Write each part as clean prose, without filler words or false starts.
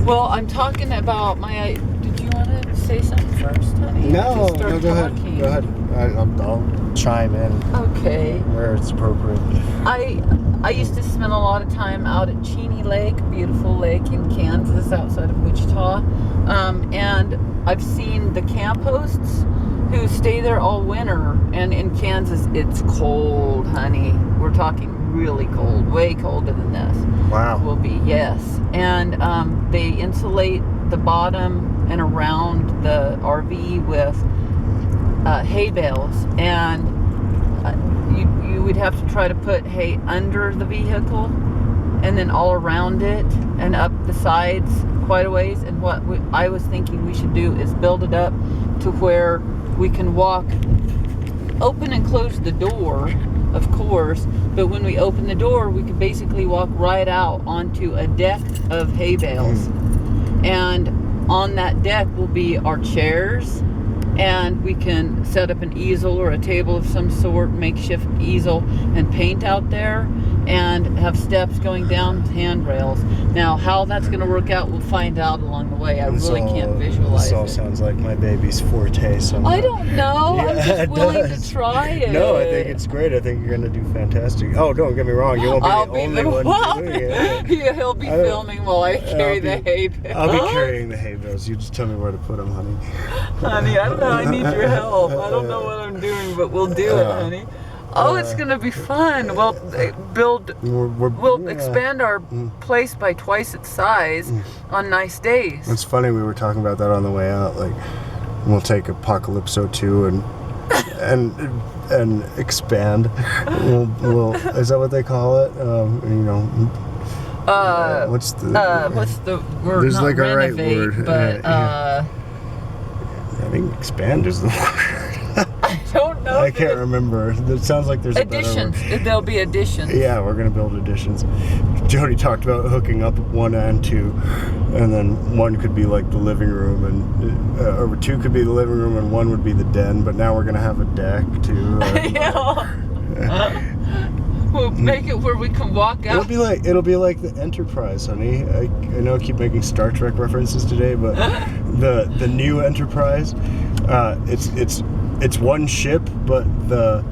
Well, I'm talking about my. Did you want to say something first, honey? No, Just start go ahead. talking. Go ahead. I'll chime in Okay. where it's appropriate. I used to spend a lot of time out at Cheney Lake, beautiful lake in Kansas, outside of Wichita, and I've seen the camp hosts who stay there all winter. And in Kansas, it's cold, honey. We're talking really cold, way colder than this. Wow. Will be, yes. And they insulate the bottom and around the RV with hay bales, and you would have to try to put hay under the vehicle and then all around it and up the sides quite a ways. And what I was thinking we should do is build it up to where we can walk, open and close the door, of course, but when we open the door, we could basically walk right out onto a deck of hay bales. And on that deck will be our chairs, and we can set up an easel or a table of some sort, makeshift easel, and paint out there, and have steps going down with handrails. Now, how that's going to work out, we'll find out along the way. I really can't visualize This all it. sounds like my baby's forte somehow. I don't know. Yeah, I'm just it willing does. to try it. No, I think it's great. I think you're going to do fantastic. Oh, don't get me wrong. You won't be I'll the be only the one one. doing it. Yeah, he'll be filming while I carry the hay bales. I'll be carrying the hay bales. You just tell me where to put them, honey. Honey, I don't know. I need your help. I don't know what I'm doing, but we'll do it, honey. Oh, it's gonna be fun. We'll we'll expand our place by twice its size on nice days. It's funny, we were talking about that on the way out. Like, we'll take Apocalypso 2 and expand. We'll is that what they call it? What's the word? There's Not like a right renovate, word, but I think expand is the word. I don't know. I can't remember. It sounds like there's additions. a better word. There'll be additions. Yeah, we're gonna build additions. Jody talked about hooking up one and two, and then one could be like the living room, and or two could be the living room, and one would be the den. But now we're gonna have a deck too. We'll make it where we can walk out. It'll be like the Enterprise, honey. I know I keep making Star Trek references today, but the new Enterprise, it's one ship, but the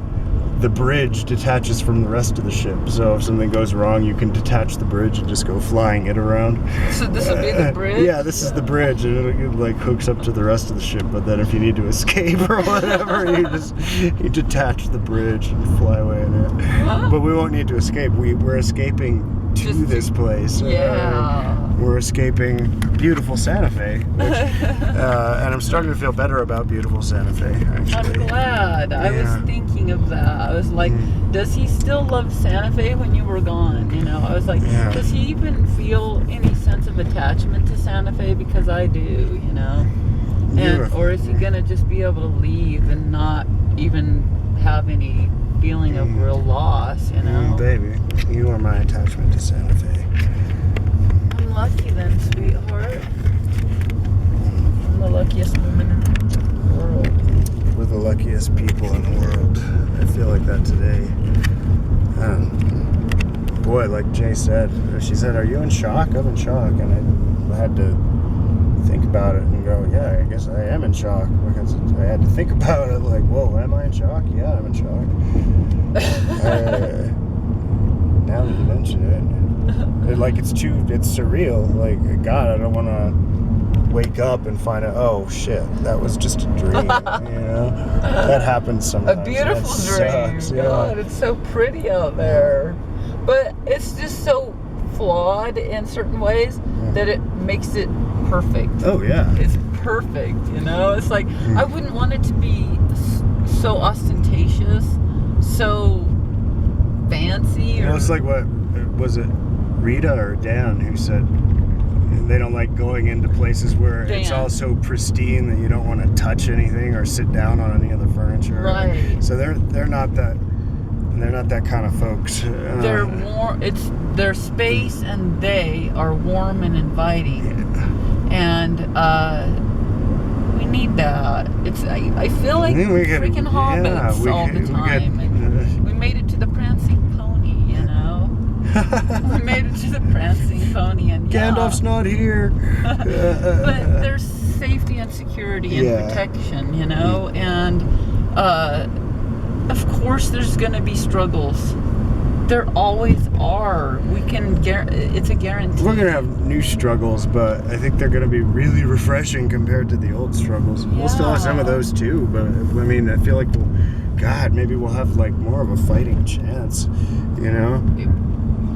bridge detaches from the rest of the ship. So if something goes wrong, you can detach the bridge and just go flying it around. So this will be the bridge? Yeah, this is the bridge, and it like hooks up to the rest of the ship. But then if you need to escape or whatever, you detach the bridge and fly away in it. But we won't need to escape. We're escaping to this place. Yeah. We're escaping beautiful Santa Fe, which, and I'm starting to feel better about beautiful Santa Fe, actually. I'm glad. I was thinking of that. I was like, does he still love Santa Fe when you were gone? You know, I was like, does he even feel any sense of attachment to Santa Fe? Because I do, you know. Or is he going to just be able to leave and not even have any feeling of real loss, you know? Baby, you are my attachment to Santa Fe. I'm lucky then, sweetheart. I'm the luckiest woman in the world. We're the luckiest people in the world. I feel like that today. Boy, like Jay said, she said, "Are you in shock?" I'm in shock, and I had to think about it and go, "Yeah, I guess I am in shock," because I had to think about it. Like, whoa, am I in shock? Yeah, I'm in shock. Now that you mention it, it's surreal. Like, God, I don't want to wake up and find out, oh shit, that was just a dream. You know, that happens sometimes. A beautiful dream. Sucks, God, it's so pretty out there, but it's just so flawed in certain ways that it makes it perfect. Oh yeah, it's perfect. You know, it's like I wouldn't want it to be so ostentatious, so fancy. Well, it's like, what was it, Rita or Dan who said they don't like going into places where it's all so pristine that you don't want to touch anything or sit down on any of the furniture. Right. So they're not that kind of folks. They're warm. It's their space, and they are warm and inviting. And we need that. It's I feel like freaking hobbits all the time. We made it to the prancing pony, you know. We made it to the prancing pony, and yeah. Gandalf's not here. But there's safety and security and Yeah. protection, you know, and of course there's going to be struggles. There always are. We can it's a guarantee. We're gonna have new struggles, but I think they're gonna be really refreshing compared to the old struggles. We'll still have some of Yeah. those too, but I mean, I feel like maybe we'll have like more of a fighting chance, you know?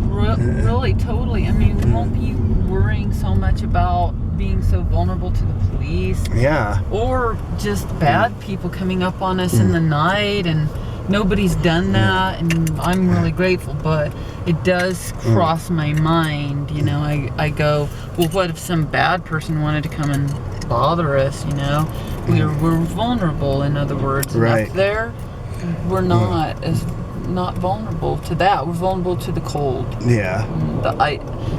Really, totally. I mean, we won't be worrying so much about being so vulnerable to the police Yeah. or just bad people coming up on us in the night, and nobody's done that, and I'm really grateful, but it does cross my mind, you know. I go, well, what if some bad person wanted to come and bother us, you know? We're vulnerable, in other words. And Right. up there, we're not not vulnerable to that. We're vulnerable to the cold. Yeah.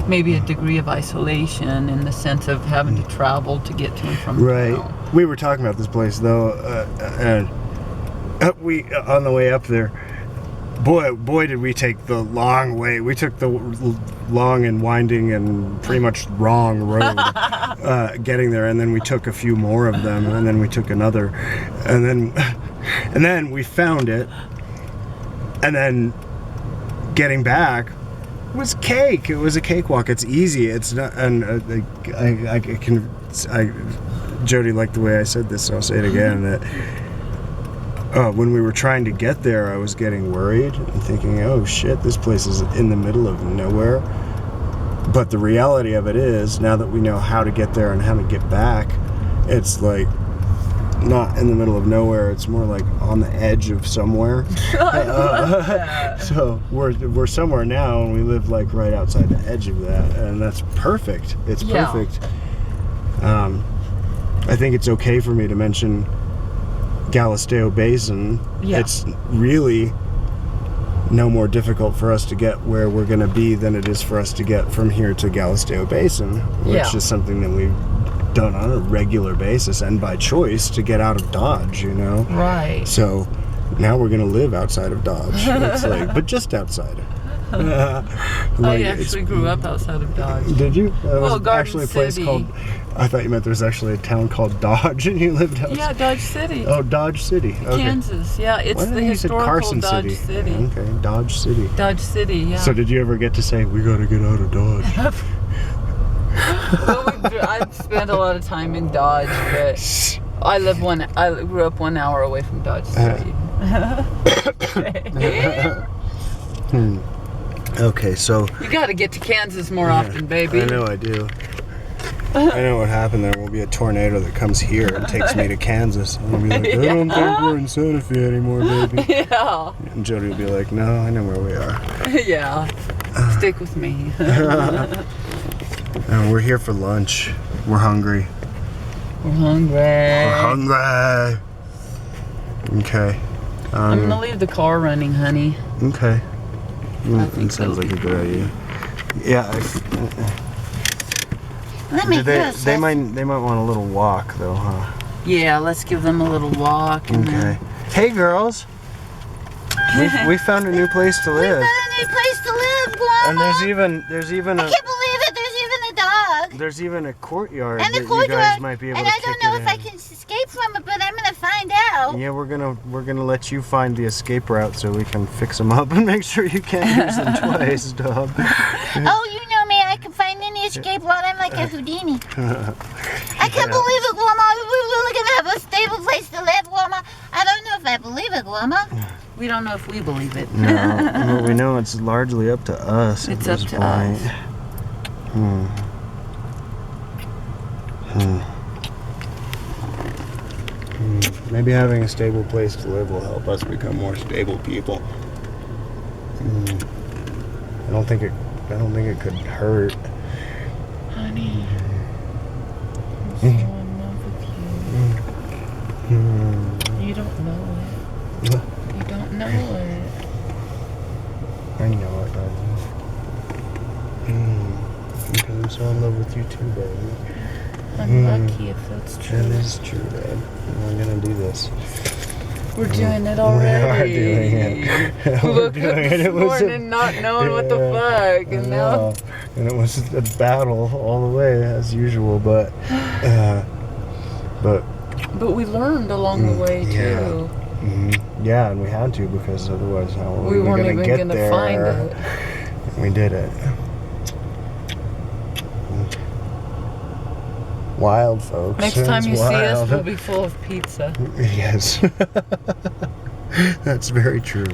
Maybe a degree of isolation in the sense of having to travel to get to and from Right. town. We were talking about this place though, and we on the way up there. Boy, did we take the long way. We took the long and winding and pretty much wrong road getting there, and then we took a few more of them, and then we took another, and then we found it, and then getting back was cake. It was a cakewalk. It's easy. It's not, and Jody liked the way I said this, so I'll say it again. That when we were trying to get there, I was getting worried and thinking, oh shit, this place is in the middle of nowhere. But the reality of it is, now that we know how to get there and how to get back, it's like not in the middle of nowhere. It's more like on the edge of somewhere. I love that. So we're somewhere now, and we live like right outside the edge of that, and that's perfect. It's Yeah. perfect. I think it's okay for me to mention Galisteo Basin. Yeah. It's really no more difficult for us to get where we're going to be than it is for us to get from here to Galisteo Basin, which Yeah. is something that we've done on a regular basis and by choice to get out of Dodge, you know? Right. So now we're going to live outside of Dodge. It's like, but just outside. I actually grew up outside of Dodge. Did you? There was Garden actually a place City. called. I thought you meant there's actually a town called Dodge, and you lived outside. Yeah, Dodge City. Oh, Dodge City. Okay. Kansas. Yeah, it's Why did the I think you said historical Carson Dodge City? City. Okay, Dodge City. Dodge City, yeah. So did you ever get to say, we gotta get out of Dodge? Well, I've spent a lot of time in Dodge, but I grew up 1 hour away from Dodge City. Okay, so. You got to get to Kansas more often, baby. I know I do. I know what happened. There will be a tornado that comes here and takes me to Kansas. And I'll be like, I don't think we're in Santa Fe anymore, baby. Yeah. And Jody will be like, no, I know where we are. Yeah. Stick with me. And we're here for lunch. We're hungry. We're hungry. We're hungry. Okay. I'm gonna leave the car running, honey. Okay. I think That sounds that'll like a be good idea. Yeah. Let me They might want a little walk though, huh? Yeah, let's give them a little walk. And Okay. Hey girls. We found a new place to live. Got a new place to live, Guama. And there's even I a can't believe it. There's even a dog. there's even a courtyard And that the you courtyard. guys might be able And to I kick don't know it if I in. can escape from it, but I'm gonna find out. Yeah, we're gonna let you find the escape route so we can fix them up and make sure you can't use them twice, dog. Oh, you know me. I can find any escape route. I'm like a Houdini. I can't believe it, Guama. We're really gonna have a stable place to live, Guama. I don't know if I believe it, Guama. we don't know if we believe it. No, but we know it's largely up to us. It's at up this to point. us. Maybe having a stable place to live will help us become more stable people. I don't think it could hurt. Honey, I'm so in love with you. You don't know it. You don't know it. I know it, darling. Okay, I'm so in love with you too, baby. I'm lucky if that's true. That is true, Dad. We're gonna do this. We're doing it We already. are doing it. We We're woke up doing it. this It was a- morning not knowing what the fuck, and now and it was a battle all the way as usual, but but we learned along the way yeah. too. Yeah, and we had to because otherwise how were We weren't gonna even get gonna there? find it. We did it. Wild, folks. Next time It's you see us, wild. we'll be full of pizza. Yes. That's very true.